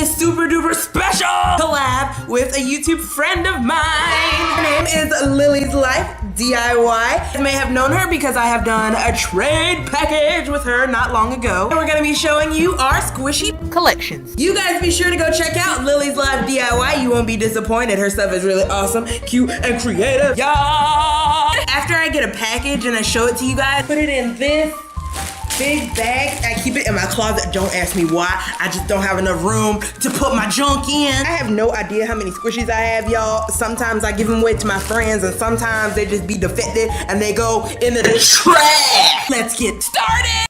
this super duper special collab with a YouTube friend of mine. Her name is Lili's Life DIY. You may have known her because I have done a trade package with her not long ago. And we're gonna be showing you our squishy collections. You guys be sure to go check out Lili's Life DIY. You won't be disappointed. Her stuff is really awesome, cute, and creative. Y'all! After I get a package and I show it to you guys, put it in this big bag. I keep it in my closet. Don't ask me why. I just don't have enough room to put my junk in. I have no idea how many squishies I have, y'all. Sometimes I give them away to my friends and sometimes they just be defective and they go into the trash. Let's get started.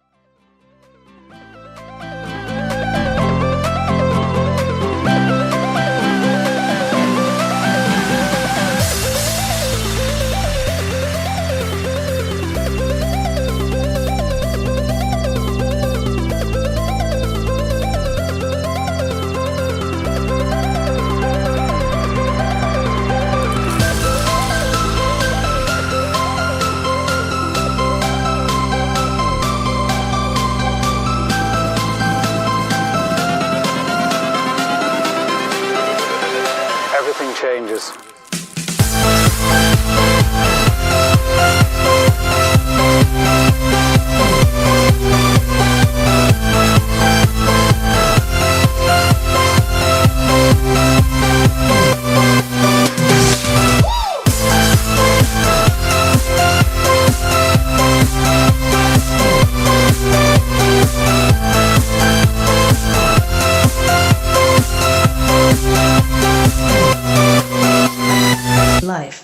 Everything changes. Life.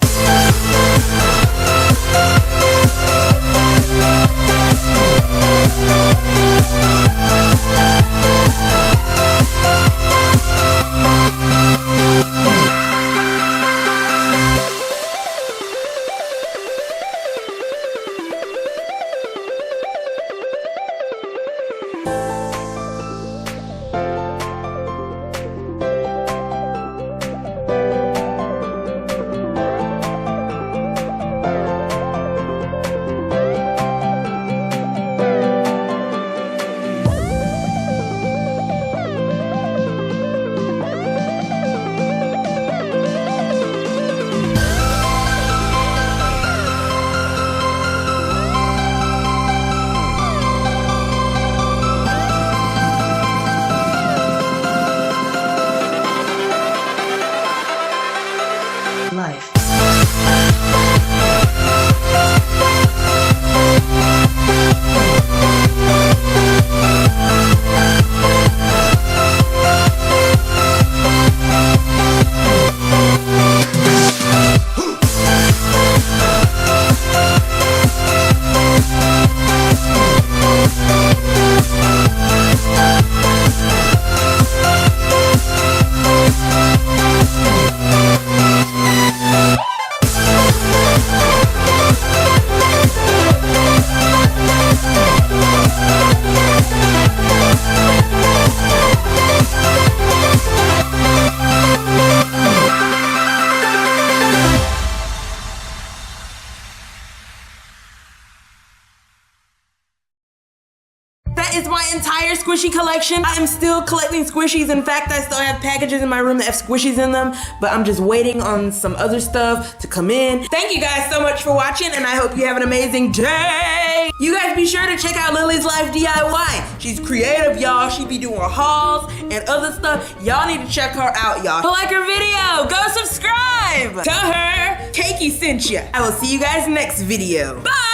Life. That is my entire squishy collection. I am still collecting squishies. In fact, I still have packages in my room that have squishies in them, but I'm just waiting on some other stuff to come in. Thank you guys so much for watching, and I hope you have an amazing day. You guys be sure to check out Lili's Life DIY. She's creative, y'all. She be doing hauls and other stuff. Y'all need to check her out, y'all. Like her video, go subscribe. Tell her Cakey sent ya. I will see you guys next video. Bye.